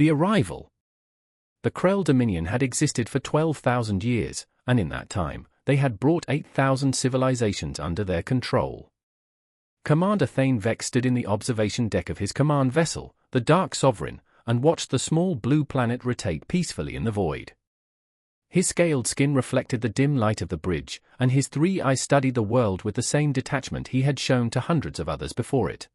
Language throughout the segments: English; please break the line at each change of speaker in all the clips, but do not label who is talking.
The arrival. The Krell Dominion had existed for 12,000 years, and in that time, they had brought 8,000 civilizations under their control. Commander Thane Vex stood in the observation deck of his command vessel, the Dark Sovereign, and watched the small blue planet rotate peacefully in the void. His scaled skin reflected the dim light of the bridge, and his 3 eyes studied the world with the same detachment he had shown to hundreds of others before it.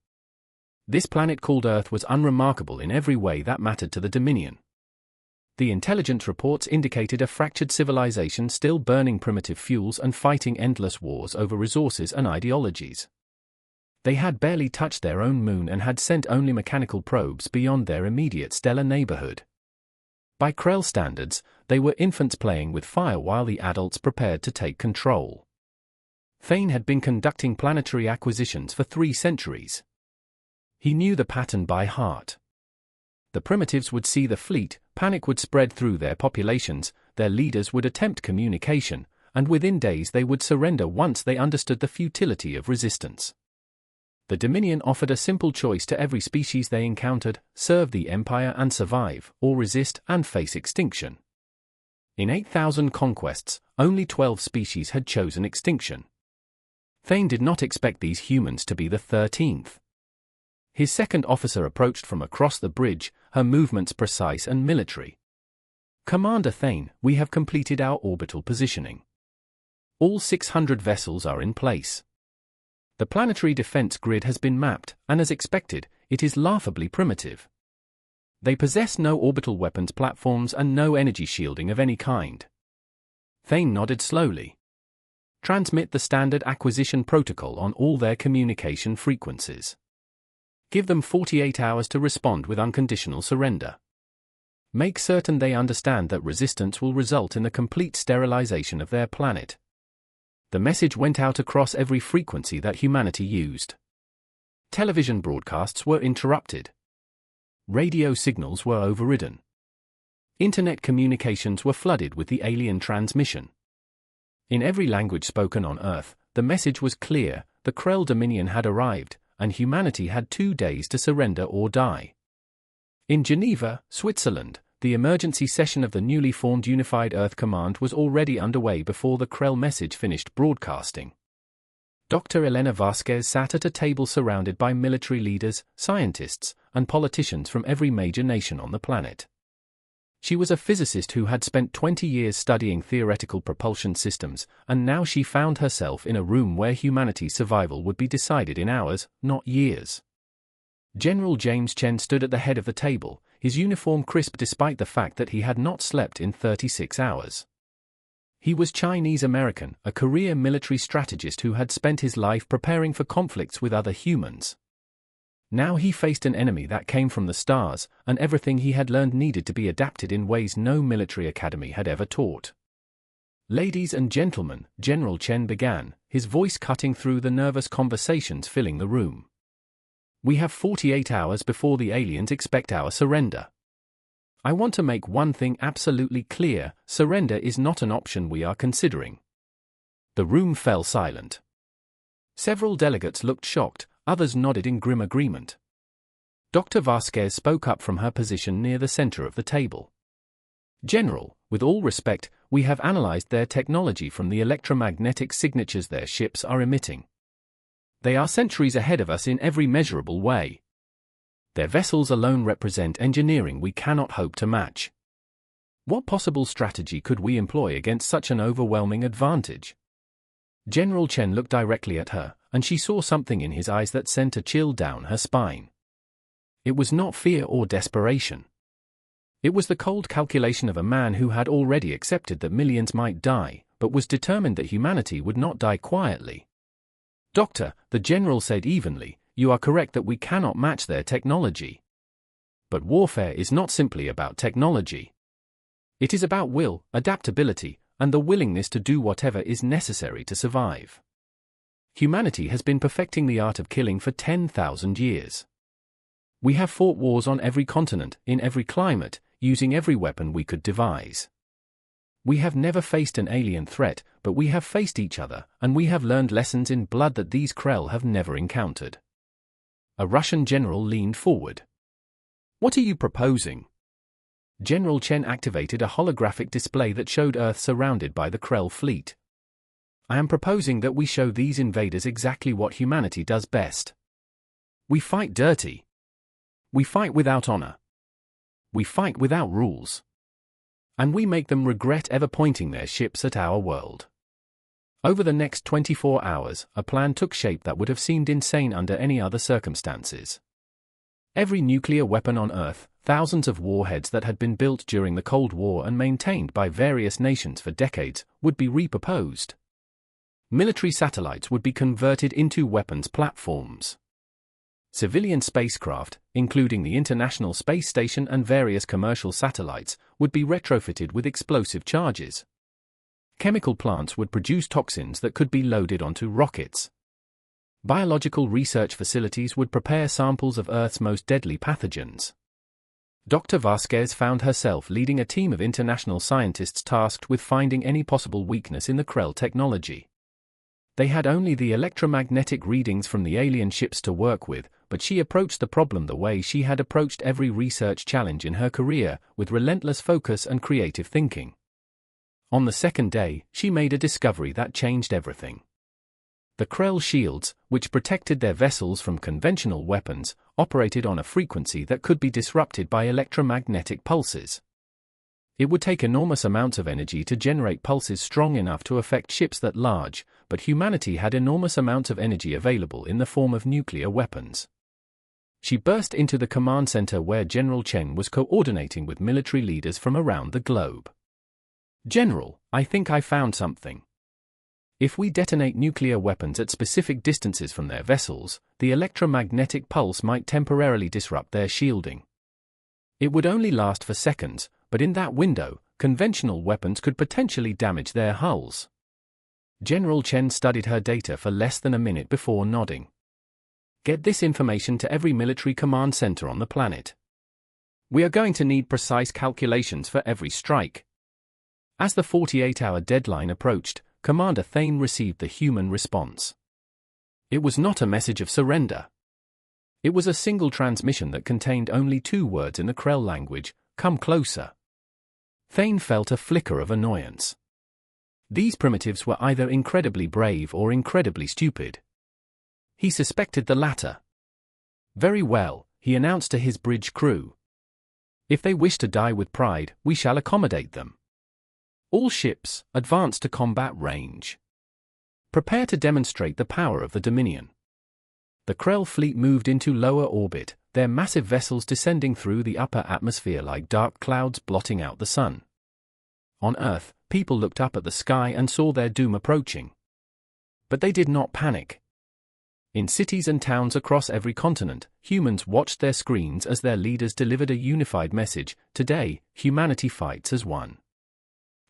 This planet called Earth was unremarkable in every way that mattered to the Dominion. The intelligence reports indicated a fractured civilization still burning primitive fuels and fighting endless wars over resources and ideologies. They had barely touched their own moon and had sent only mechanical probes beyond their immediate stellar neighborhood. By Krell standards, they were infants playing with fire while the adults prepared to take control. Thane had been conducting planetary acquisitions for 3 centuries. He knew the pattern by heart. The primitives would see the fleet, panic would spread through their populations, their leaders would attempt communication, and within days they would surrender once they understood the futility of resistance. The Dominion offered a simple choice to every species they encountered: serve the Empire and survive, or resist and face extinction. In 8,000 conquests, only 12 species had chosen extinction. Thane did not expect these humans to be the 13th. His second officer approached from across the bridge, her movements precise and military. "Commander Thane, we have completed our orbital positioning. All 600 vessels are in place. The planetary defense grid has been mapped, and as expected, it is laughably primitive. They possess no orbital weapons platforms and no energy shielding of any kind." Thane nodded slowly. "Transmit the standard acquisition protocol on all their communication frequencies. Give them 48 hours to respond with unconditional surrender. Make certain they understand that resistance will result in the complete sterilization of their planet." The message went out across every frequency that humanity used. Television broadcasts were interrupted. Radio signals were overridden. Internet communications were flooded with the alien transmission. In every language spoken on Earth, the message was clear: the Krell Dominion had arrived, and humanity had 2 days to surrender or die. In Geneva, Switzerland, the emergency session of the newly formed Unified Earth Command was already underway before the Krell message finished broadcasting. Dr. Elena Vasquez sat at a table surrounded by military leaders, scientists, and politicians from every major nation on the planet. She was a physicist who had spent 20 years studying theoretical propulsion systems, and now she found herself in a room where humanity's survival would be decided in hours, not years. General James Chen stood at the head of the table, his uniform crisp despite the fact that he had not slept in 36 hours. He was Chinese-American, a career military strategist who had spent his life preparing for conflicts with other humans. Now he faced an enemy that came from the stars, and everything he had learned needed to be adapted in ways no military academy had ever taught. "Ladies and gentlemen," General Chen began, his voice cutting through the nervous conversations filling the room. "We have 48 hours before the aliens expect our surrender. I want to make one thing absolutely clear: surrender is not an option we are considering." The room fell silent. Several delegates looked shocked, others nodded in grim agreement. Dr. Vasquez spoke up from her position near the center of the table. "General, with all respect, we have analyzed their technology from the electromagnetic signatures their ships are emitting. They are centuries ahead of us in every measurable way. Their vessels alone represent engineering we cannot hope to match. What possible strategy could we employ against such an overwhelming advantage?" General Chen looked directly at her, and she saw something in his eyes that sent a chill down her spine. It was not fear or desperation. It was the cold calculation of a man who had already accepted that millions might die, but was determined that humanity would not die quietly. "Doctor," the general said evenly, "you are correct that we cannot match their technology. But warfare is not simply about technology. It is about will, adaptability, and the willingness to do whatever is necessary to survive. Humanity has been perfecting the art of killing for 10,000 years. We have fought wars on every continent, in every climate, using every weapon we could devise. We have never faced an alien threat, but we have faced each other, and we have learned lessons in blood that these Krell have never encountered." A Russian general leaned forward. "What are you proposing?" General Chen activated a holographic display that showed Earth surrounded by the Krell fleet. I am proposing that we show these invaders exactly what humanity does best. We fight dirty. We fight without honor. We fight without rules. And we make them regret ever pointing their ships at our world. Over the next 24 hours, a plan took shape that would have seemed insane under any other circumstances. Every nuclear weapon on Earth, thousands of warheads that had been built during the Cold War and maintained by various nations for decades, would be repurposed. Military satellites would be converted into weapons platforms. Civilian spacecraft, including the International Space Station and various commercial satellites, would be retrofitted with explosive charges. Chemical plants would produce toxins that could be loaded onto rockets. Biological research facilities would prepare samples of Earth's most deadly pathogens. Dr. Vasquez found herself leading a team of international scientists tasked with finding any possible weakness in the Krell technology. They had only the electromagnetic readings from the alien ships to work with, but she approached the problem the way she had approached every research challenge in her career, with relentless focus and creative thinking. On the second day, she made a discovery that changed everything. The Krell shields, which protected their vessels from conventional weapons, operated on a frequency that could be disrupted by electromagnetic pulses. It would take enormous amounts of energy to generate pulses strong enough to affect ships that large, but humanity had enormous amounts of energy available in the form of nuclear weapons. She burst into the command center where General Chen was coordinating with military leaders from around the globe. "General, I think I found something. If we detonate nuclear weapons at specific distances from their vessels, the electromagnetic pulse might temporarily disrupt their shielding. It would only last for seconds, but in that window, conventional weapons could potentially damage their hulls." General Chen studied her data for less than a minute before nodding. "Get this information to every military command center on the planet. We are going to need precise calculations for every strike." As the 48-hour deadline approached, Commander Thane received the human response. It was not a message of surrender. It was a single transmission that contained only 2 words in the Krell language: "Come closer." Thane felt a flicker of annoyance. These primitives were either incredibly brave or incredibly stupid. He suspected the latter. "Very well," he announced to his bridge crew. "If they wish to die with pride, we shall accommodate them. All ships, advance to combat range. Prepare to demonstrate the power of the Dominion." The Krell fleet moved into lower orbit, their massive vessels descending through the upper atmosphere like dark clouds blotting out the sun. On Earth, people looked up at the sky and saw their doom approaching. But they did not panic. In cities and towns across every continent, humans watched their screens as their leaders delivered a unified message: today, humanity fights as one.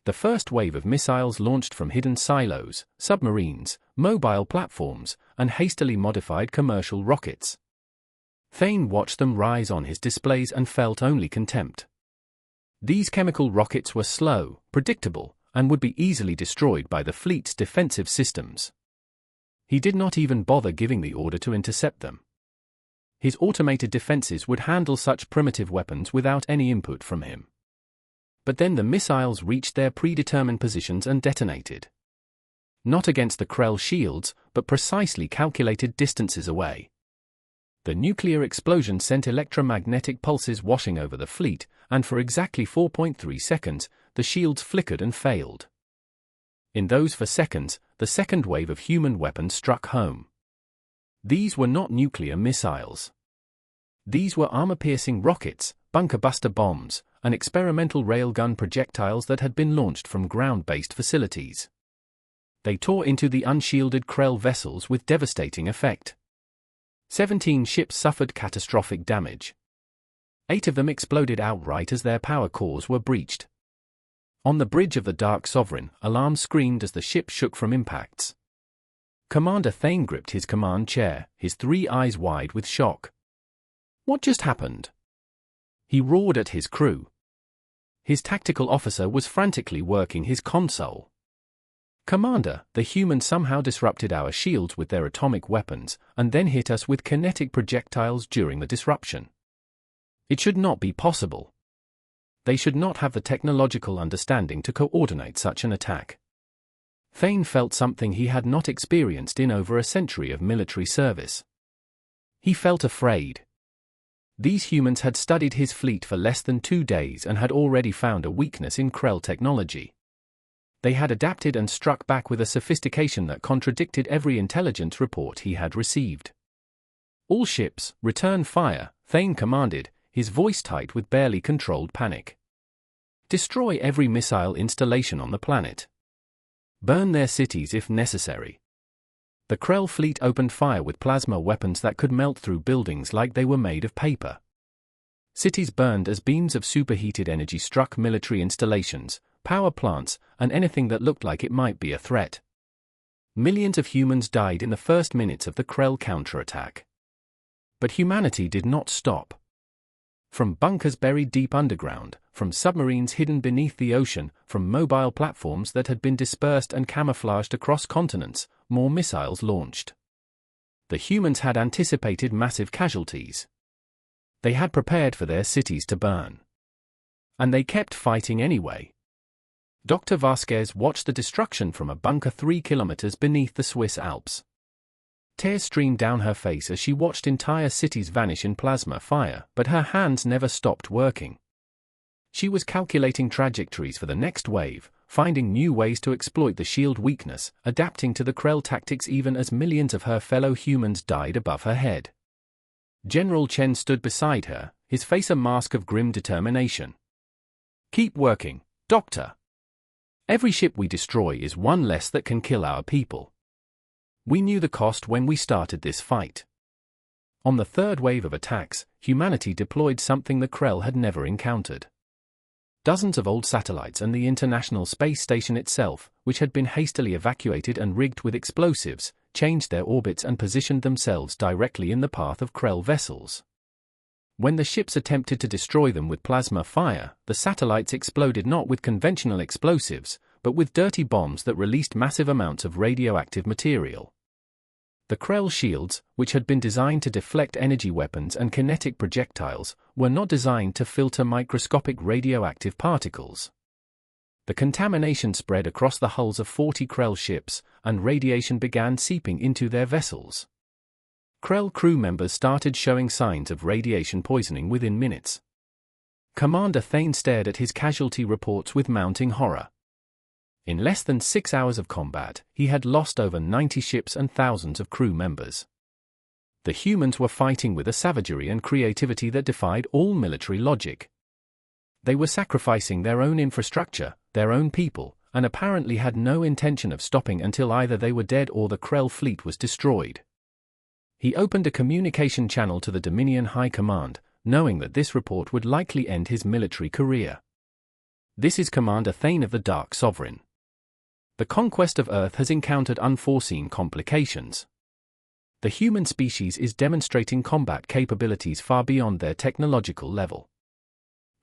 The first wave of missiles launched from hidden silos, submarines, mobile platforms, and hastily modified commercial rockets. Thane watched them rise on his displays and felt only contempt. These chemical rockets were slow, predictable, and would be easily destroyed by the fleet's defensive systems. He did not even bother giving the order to intercept them. His automated defenses would handle such primitive weapons without any input from him. But then the missiles reached their predetermined positions and detonated. Not against the Krell shields, but precisely calculated distances away. The nuclear explosion sent electromagnetic pulses washing over the fleet, and for exactly 4.3 seconds, the shields flickered and failed. In those 4 seconds, the second wave of human weapons struck home. These were not nuclear missiles. These were armor-piercing rockets, bunker-buster bombs, and experimental railgun projectiles that had been launched from ground-based facilities. They tore into the unshielded Krell vessels with devastating effect. 17 ships suffered catastrophic damage. 8 of them exploded outright as their power cores were breached. On the bridge of the Dark Sovereign, alarms screamed as the ship shook from impacts. Commander Thane gripped his command chair, his 3 eyes wide with shock. What just happened? He roared at his crew. His tactical officer was frantically working his console. Commander, the humans somehow disrupted our shields with their atomic weapons, and then hit us with kinetic projectiles during the disruption. It should not be possible. they should not have the technological understanding to coordinate such an attack. Thane felt something he had not experienced in over a century of military service. He felt afraid. These humans had studied his fleet for less than 2 days and had already found a weakness in Krell technology. They had adapted and struck back with a sophistication that contradicted every intelligence report he had received. "All ships, return fire," Thane commanded, his voice tight with barely controlled panic. "Destroy every missile installation on the planet. Burn their cities if necessary." The Krell fleet opened fire with plasma weapons that could melt through buildings like they were made of paper. Cities burned as beams of superheated energy struck military installations, power plants, and anything that looked like it might be a threat. Millions of humans died in the first minutes of the Krell counterattack. But humanity did not stop. From bunkers buried deep underground, from submarines hidden beneath the ocean, from mobile platforms that had been dispersed and camouflaged across continents, more missiles launched. The humans had anticipated massive casualties. They had prepared for their cities to burn. And they kept fighting anyway. Dr. Vasquez watched the destruction from a bunker 3 kilometers beneath the Swiss Alps. Tears streamed down her face as she watched entire cities vanish in plasma fire, but her hands never stopped working. She was calculating trajectories for the next wave, finding new ways to exploit the shield weakness, adapting to the Krell tactics even as millions of her fellow humans died above her head. General Chen stood beside her, his face a mask of grim determination. "Keep working, Doctor. Every ship we destroy is one less that can kill our people. We knew the cost when we started this fight." On the third wave of attacks, humanity deployed something the Krell had never encountered. Dozens of old satellites and the International Space Station itself, which had been hastily evacuated and rigged with explosives, changed their orbits and positioned themselves directly in the path of Krell vessels. When the ships attempted to destroy them with plasma fire, the satellites exploded not with conventional explosives, but with dirty bombs that released massive amounts of radioactive material. The Krell shields, which had been designed to deflect energy weapons and kinetic projectiles, were not designed to filter microscopic radioactive particles. The contamination spread across the hulls of 40 Krell ships, and radiation began seeping into their vessels. Krell crew members started showing signs of radiation poisoning within minutes. Commander Thane stared at his casualty reports with mounting horror. In less than 6 hours of combat, he had lost over 90 ships and thousands of crew members. The humans were fighting with a savagery and creativity that defied all military logic. They were sacrificing their own infrastructure, their own people, and apparently had no intention of stopping until either they were dead or the Krell fleet was destroyed. He opened a communication channel to the Dominion High Command, knowing that this report would likely end his military career. "This is Commander Thane of the Dark Sovereign. The conquest of Earth has encountered unforeseen complications. The human species is demonstrating combat capabilities far beyond their technological level.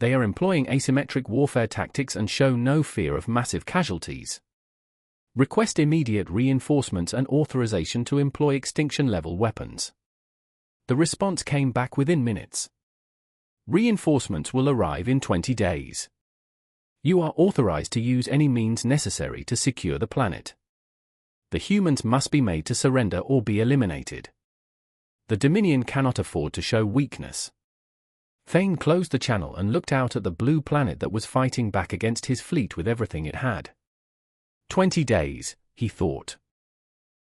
They are employing asymmetric warfare tactics and show no fear of massive casualties. Request immediate reinforcements and authorization to employ extinction-level weapons." The response came back within minutes. "Reinforcements will arrive in 20 days. You are authorized to use any means necessary to secure the planet. The humans must be made to surrender or be eliminated. The Dominion cannot afford to show weakness." Thane closed the channel and looked out at the blue planet that was fighting back against his fleet with everything it had. 20 days, he thought.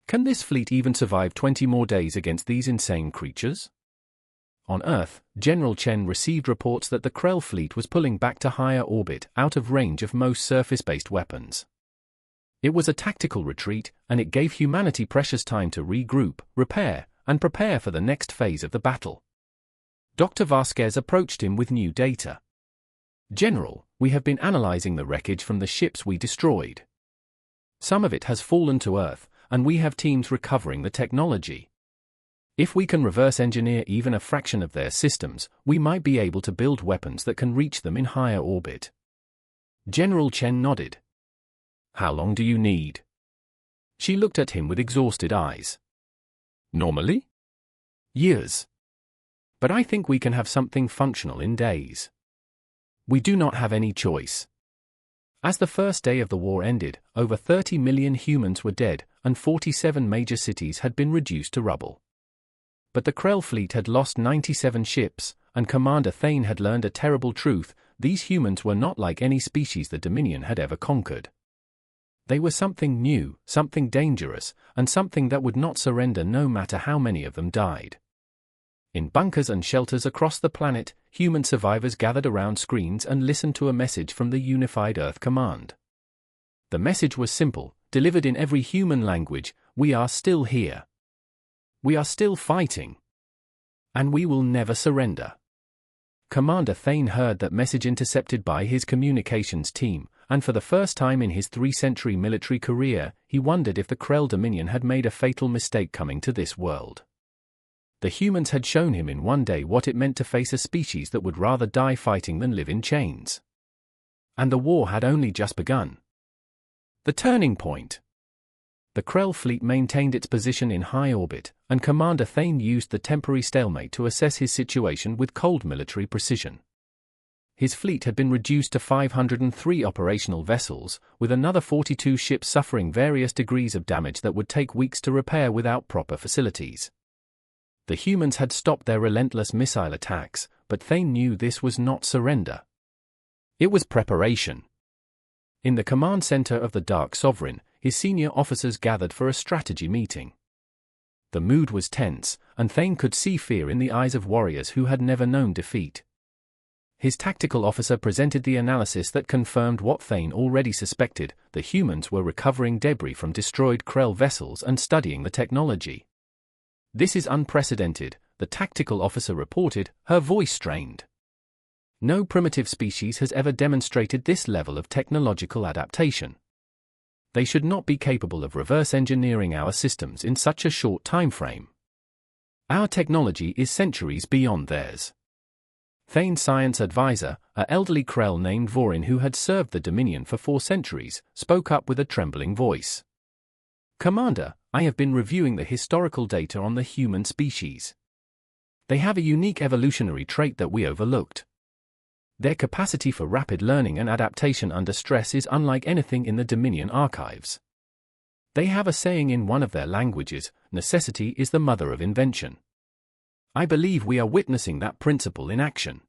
Can this fleet even survive 20 more days against these insane creatures? On Earth, General Chen received reports that the Krell fleet was pulling back to higher orbit, out of range of most surface-based weapons. It was a tactical retreat, and it gave humanity precious time to regroup, repair, and prepare for the next phase of the battle. Dr. Vasquez approached him with new data. "General, we have been analyzing the wreckage from the ships we destroyed. Some of it has fallen to Earth, and we have teams recovering the technology. If we can reverse engineer even a fraction of their systems, we might be able to build weapons that can reach them in higher orbit." General Chen nodded. "How long do you need?" She looked at him with exhausted eyes. "Normally? Years. But I think we can have something functional in days." We do not have any choice. As the first day of the war ended, over 30 million humans were dead, and 47 major cities had been reduced to rubble. But the Krell fleet had lost 97 ships, and Commander Thane had learned a terrible truth: these humans were not like any species the Dominion had ever conquered. They were something new, something dangerous, and something that would not surrender no matter how many of them died. In bunkers and shelters across the planet, human survivors gathered around screens and listened to a message from the Unified Earth Command. The message was simple, delivered in every human language: we are still here. We are still fighting. And we will never surrender. Commander Thane heard that message intercepted by his communications team, and for the first time in his 3-century military career, he wondered if the Krell Dominion had made a fatal mistake coming to this world. The humans had shown him in one day what it meant to face a species that would rather die fighting than live in chains. And the war had only just begun. The turning point. The Krell fleet maintained its position in high orbit, and Commander Thane used the temporary stalemate to assess his situation with cold military precision. His fleet had been reduced to 503 operational vessels, with another 42 ships suffering various degrees of damage that would take weeks to repair without proper facilities. The humans had stopped their relentless missile attacks, but Thane knew this was not surrender. It was preparation. In the command center of the Dark Sovereign, his senior officers gathered for a strategy meeting. The mood was tense, and Thane could see fear in the eyes of warriors who had never known defeat. His tactical officer presented the analysis that confirmed what Thane already suspected: the humans were recovering debris from destroyed Krell vessels and studying the technology. "This is unprecedented," the tactical officer reported, her voice strained. "No primitive species has ever demonstrated this level of technological adaptation. They should not be capable of reverse engineering our systems in such a short time frame. Our technology is centuries beyond theirs." Thane's science advisor, an elderly Krell named Vorin who had served the Dominion for 4 centuries, spoke up with a trembling voice. "Commander, I have been reviewing the historical data on the human species. They have a unique evolutionary trait that we overlooked. Their capacity for rapid learning and adaptation under stress is unlike anything in the Dominion archives. They have a saying in one of their languages: necessity is the mother of invention. I believe we are witnessing that principle in action."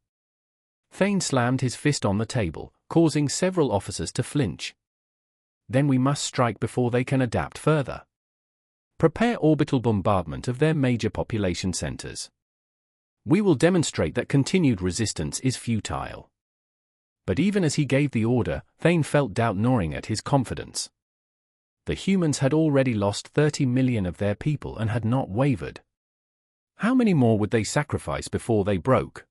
Thane slammed his fist on the table, causing several officers to flinch. "Then we must strike before they can adapt further. Prepare orbital bombardment of their major population centers. We will demonstrate that continued resistance is futile." But even as he gave the order, Thane felt doubt gnawing at his confidence. The humans had already lost 30 million of their people and had not wavered. How many more would they sacrifice before they broke?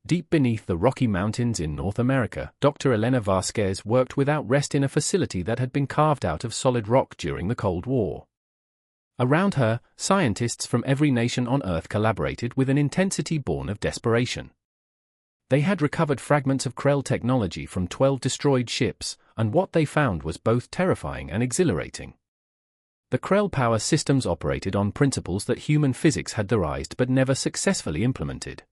Deep beneath the Rocky Mountains in North America, Dr. Elena Vasquez worked without rest in a facility that had been carved out of solid rock during the Cold War. Around her, scientists from every nation on Earth collaborated with an intensity born of desperation. They had recovered fragments of Krell technology from 12 destroyed ships, and what they found was both terrifying and exhilarating. The Krell power systems operated on principles that human physics had devised but never successfully implemented.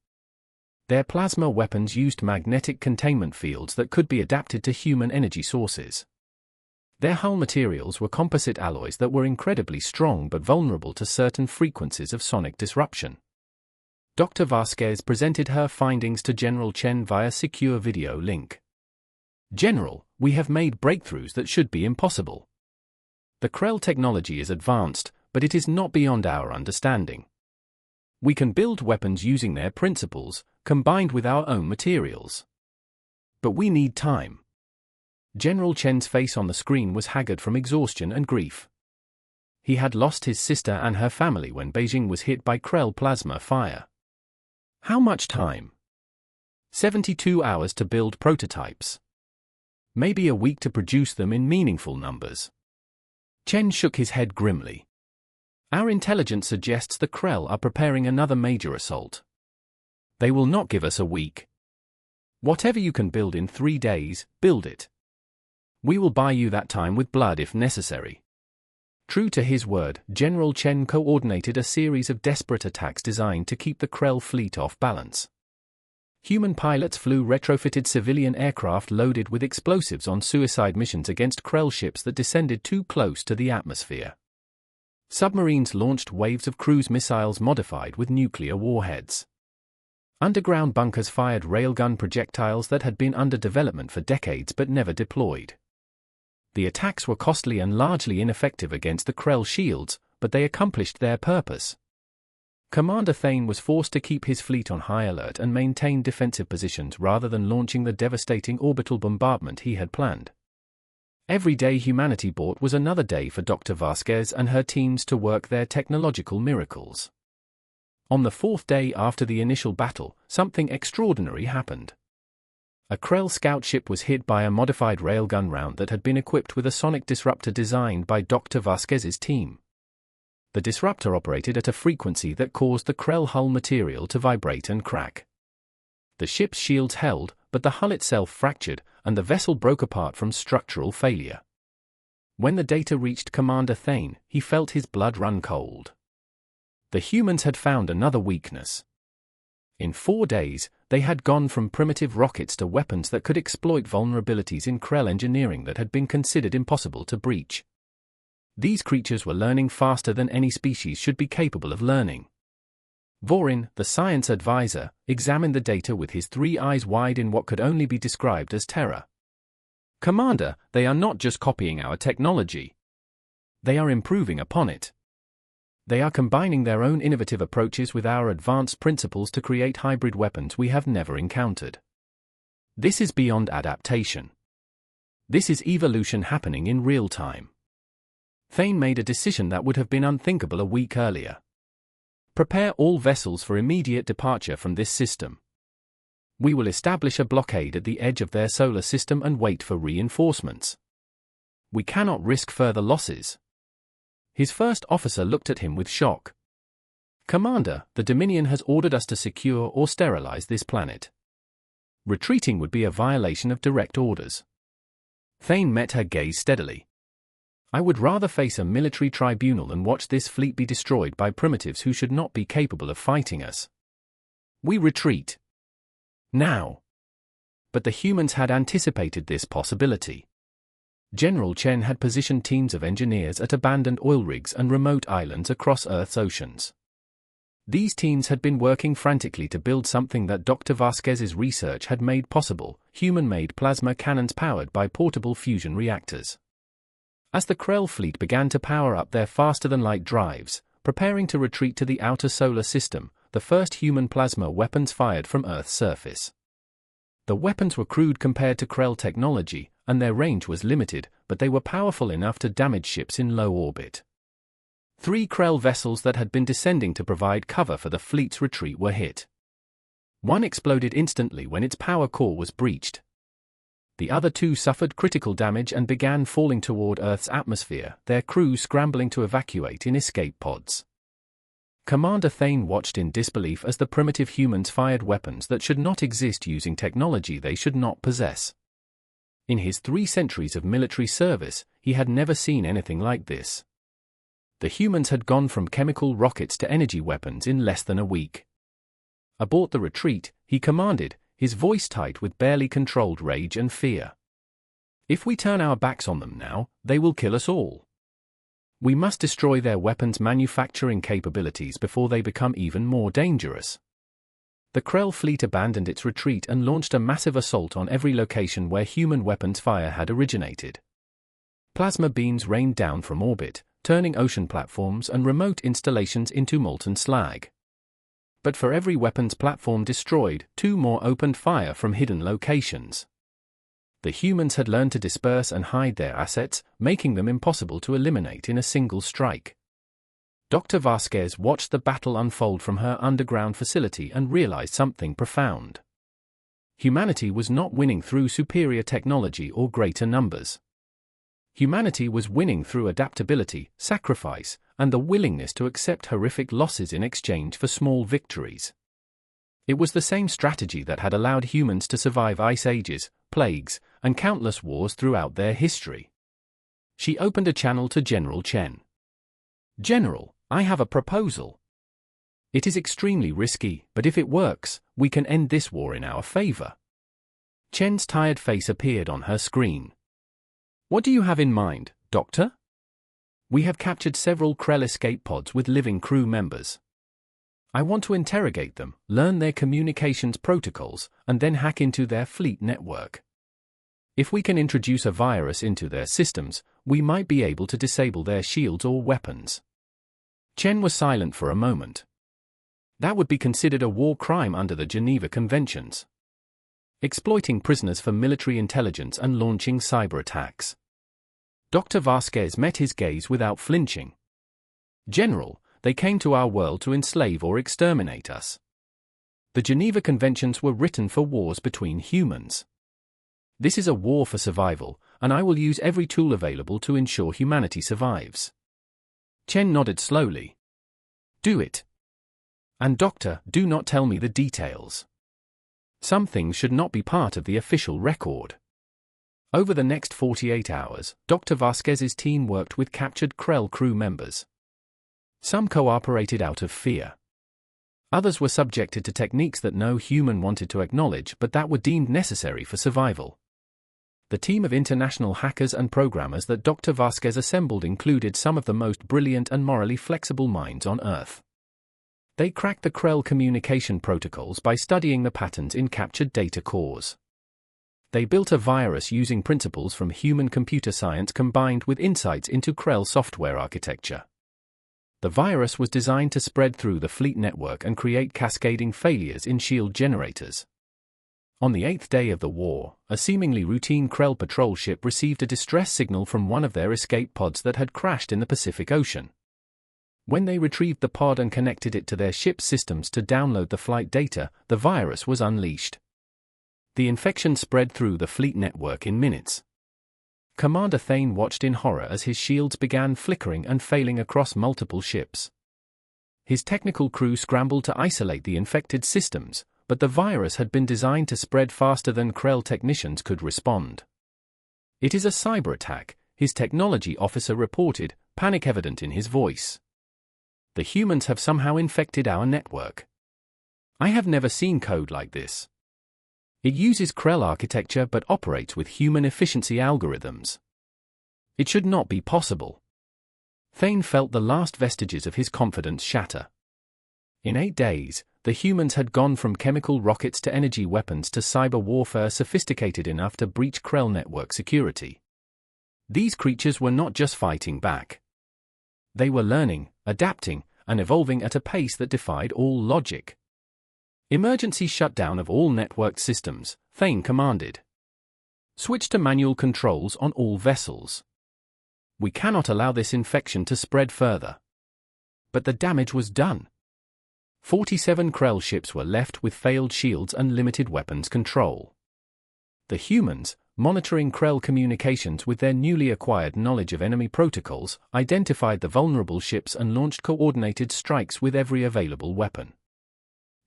Their plasma weapons used magnetic containment fields that could be adapted to human energy sources. Their hull materials were composite alloys that were incredibly strong but vulnerable to certain frequencies of sonic disruption. Dr. Vasquez presented her findings to General Chen via secure video link. "General, we have made breakthroughs that should be impossible. The Krell technology is advanced, but it is not beyond our understanding. We can build weapons using their principles, combined with our own materials. But we need time." General Chen's face on the screen was haggard from exhaustion and grief. He had lost his sister and her family when Beijing was hit by Krell plasma fire. How much time? 72 hours to build prototypes. Maybe a week to produce them in meaningful numbers. Chen shook his head grimly. "Our intelligence suggests the Krell are preparing another major assault. They will not give us a week. Whatever you can build in 3 days, build it. We will buy you that time with blood if necessary." True to his word, General Chen coordinated a series of desperate attacks designed to keep the Krell fleet off balance. human pilots flew retrofitted civilian aircraft loaded with explosives on suicide missions against Krell ships that descended too close to the atmosphere. Submarines launched waves of cruise missiles modified with nuclear warheads. Underground bunkers fired railgun projectiles that had been under development for decades but never deployed. The attacks were costly and largely ineffective against the Krell shields, but they accomplished their purpose. Commander Thane was forced to keep his fleet on high alert and maintain defensive positions rather than launching the devastating orbital bombardment he had planned. Every day humanity bought was another day for Dr. Vasquez and her teams to work their technological miracles. On the fourth day after the initial battle, something extraordinary happened. A Krell scout ship was hit by a modified railgun round that had been equipped with a sonic disruptor designed by Dr. Vasquez's team. The disruptor operated at a frequency that caused the Krell hull material to vibrate and crack. The ship's shields held, but the hull itself fractured, and the vessel broke apart from structural failure. When the data reached Commander Thane, he felt his blood run cold. The humans had found another weakness. In 4 days, they had gone from primitive rockets to weapons that could exploit vulnerabilities in Krell engineering that had been considered impossible to breach. These creatures were learning faster than any species should be capable of learning. Vorin, the science advisor, examined the data with his 3 eyes wide in what could only be described as terror. "Commander, they are not just copying our technology. They are improving upon it. They are combining their own innovative approaches with our advanced principles to create hybrid weapons we have never encountered. This is beyond adaptation. This is evolution happening in real time." Thane made a decision that would have been unthinkable a week earlier. "Prepare all vessels for immediate departure from this system. We will establish a blockade at the edge of their solar system and wait for reinforcements. We cannot risk further losses." His first officer looked at him with shock. "Commander, the Dominion has ordered us to secure or sterilize this planet. Retreating would be a violation of direct orders." Thane met her gaze steadily. "I would rather face a military tribunal than watch this fleet be destroyed by primitives who should not be capable of fighting us. We retreat. Now." But the humans had anticipated this possibility. General Chen had positioned teams of engineers at abandoned oil rigs and remote islands across Earth's oceans. These teams had been working frantically to build something that Dr. Vasquez's research had made possible: human-made plasma cannons powered by portable fusion reactors. As the Krell fleet began to power up their faster-than-light drives, preparing to retreat to the outer solar system, the first human plasma weapons fired from Earth's surface. The weapons were crude compared to Krell technology, and their range was limited, but they were powerful enough to damage ships in low orbit. 3 Krell vessels that had been descending to provide cover for the fleet's retreat were hit. One exploded instantly when its power core was breached. The other 2 suffered critical damage and began falling toward Earth's atmosphere, their crews scrambling to evacuate in escape pods. Commander Thane watched in disbelief as the primitive humans fired weapons that should not exist using technology they should not possess. In his 3 centuries of military service, he had never seen anything like this. The humans had gone from chemical rockets to energy weapons in less than a week. "Abort the retreat," he commanded, his voice tight with barely controlled rage and fear. "If we turn our backs on them now, they will kill us all. We must destroy their weapons manufacturing capabilities before they become even more dangerous." The Krell fleet abandoned its retreat and launched a massive assault on every location where human weapons fire had originated. Plasma beams rained down from orbit, turning ocean platforms and remote installations into molten slag. But for every weapons platform destroyed, 2 more opened fire from hidden locations. The humans had learned to disperse and hide their assets, making them impossible to eliminate in a single strike. Dr. Vasquez watched the battle unfold from her underground facility and realized something profound. Humanity was not winning through superior technology or greater numbers. Humanity was winning through adaptability, sacrifice, and the willingness to accept horrific losses in exchange for small victories. It was the same strategy that had allowed humans to survive ice ages, plagues, and countless wars throughout their history. She opened a channel to General Chen. "General, I have a proposal." It is extremely risky, but if it works, we can end this war in our favor. Chen's tired face appeared on her screen. What do you have in mind, Doctor? We have captured several Krell escape pods with living crew members. I want to interrogate them, learn their communications protocols, and then hack into their fleet network. If we can introduce a virus into their systems, we might be able to disable their shields or weapons. Chen was silent for a moment. That would be considered a war crime under the Geneva Conventions. Exploiting prisoners for military intelligence and launching cyber attacks. Dr. Vasquez met his gaze without flinching. General, they came to our world to enslave or exterminate us. The Geneva Conventions were written for wars between humans. This is a war for survival, and I will use every tool available to ensure humanity survives. Chen nodded slowly. Do it. And Doctor, do not tell me the details. Some things should not be part of the official record. Over the next 48 hours, Dr. Vasquez's team worked with captured Krell crew members. Some cooperated out of fear. Others were subjected to techniques that no human wanted to acknowledge but that were deemed necessary for survival. The team of international hackers and programmers that Dr. Vasquez assembled included some of the most brilliant and morally flexible minds on Earth. They cracked the Krell communication protocols by studying the patterns in captured data cores. They built a virus using principles from human computer science combined with insights into Krell software architecture. The virus was designed to spread through the fleet network and create cascading failures in shield generators. On the 8th day of the war, a seemingly routine Krell patrol ship received a distress signal from one of their escape pods that had crashed in the Pacific Ocean. When they retrieved the pod and connected it to their ship's systems to download the flight data, the virus was unleashed. The infection spread through the fleet network in minutes. Commander Thane watched in horror as his shields began flickering and failing across multiple ships. His technical crew scrambled to isolate the infected systems, but the virus had been designed to spread faster than Krell technicians could respond. It is a cyber attack, his technology officer reported, panic evident in his voice. The humans have somehow infected our network. I have never seen code like this. It uses Krell architecture but operates with human efficiency algorithms. It should not be possible. Thane felt the last vestiges of his confidence shatter. In 8 days, the humans had gone from chemical rockets to energy weapons to cyber warfare sophisticated enough to breach Krell network security. These creatures were not just fighting back. They were learning, adapting, and evolving at a pace that defied all logic. Emergency shutdown of all networked systems, Thane commanded. Switch to manual controls on all vessels. We cannot allow this infection to spread further. But the damage was done. 47 Krell ships were left with failed shields and limited weapons control. The humans, monitoring Krell communications with their newly acquired knowledge of enemy protocols, identified the vulnerable ships and launched coordinated strikes with every available weapon.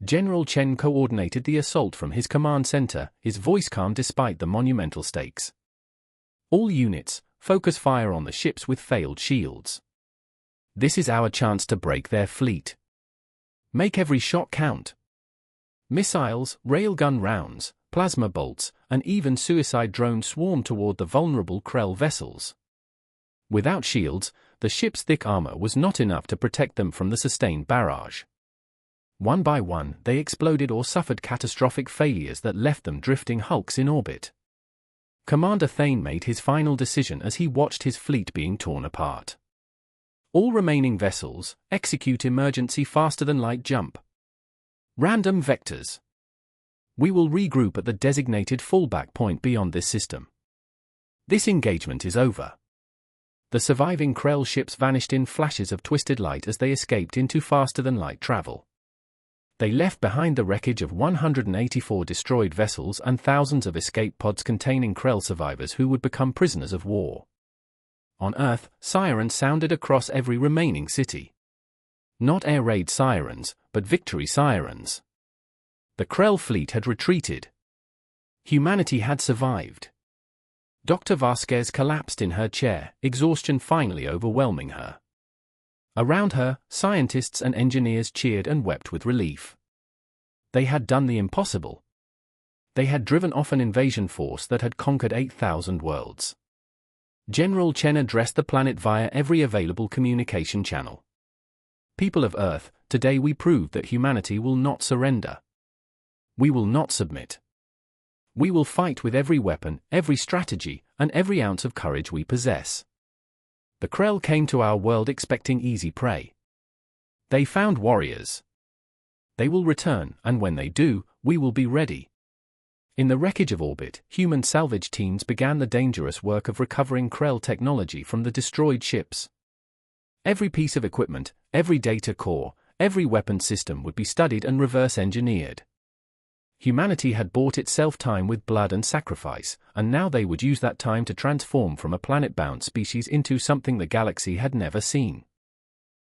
General Chen coordinated the assault from his command center, his voice calm despite the monumental stakes. All units, focus fire on the ships with failed shields. This is our chance to break their fleet. Make every shot count. Missiles, railgun rounds, plasma bolts, and even suicide drones swarmed toward the vulnerable Krell vessels. Without shields, the ship's thick armor was not enough to protect them from the sustained barrage. One by one, they exploded or suffered catastrophic failures that left them drifting hulks in orbit. Commander Thane made his final decision as he watched his fleet being torn apart. All remaining vessels, execute emergency faster-than-light jump. Random vectors. We will regroup at the designated fallback point beyond this system. This engagement is over. The surviving Krell ships vanished in flashes of twisted light as they escaped into faster-than-light travel. They left behind the wreckage of 184 destroyed vessels and thousands of escape pods containing Krell survivors who would become prisoners of war. On Earth, sirens sounded across every remaining city. Not air raid sirens, but victory sirens. The Krell fleet had retreated. Humanity had survived. Dr. Vasquez collapsed in her chair, exhaustion finally overwhelming her. Around her, scientists and engineers cheered and wept with relief. They had done the impossible. They had driven off an invasion force that had conquered 8,000 worlds. General Chen addressed the planet via every available communication channel. People of Earth, today we prove that humanity will not surrender. We will not submit. We will fight with every weapon, every strategy, and every ounce of courage we possess. The Krell came to our world expecting easy prey. They found warriors. They will return, and when they do, we will be ready. In the wreckage of orbit, human salvage teams began the dangerous work of recovering Krell technology from the destroyed ships. Every piece of equipment, every data core, every weapon system would be studied and reverse-engineered. Humanity had bought itself time with blood and sacrifice, and now they would use that time to transform from a planet-bound species into something the galaxy had never seen.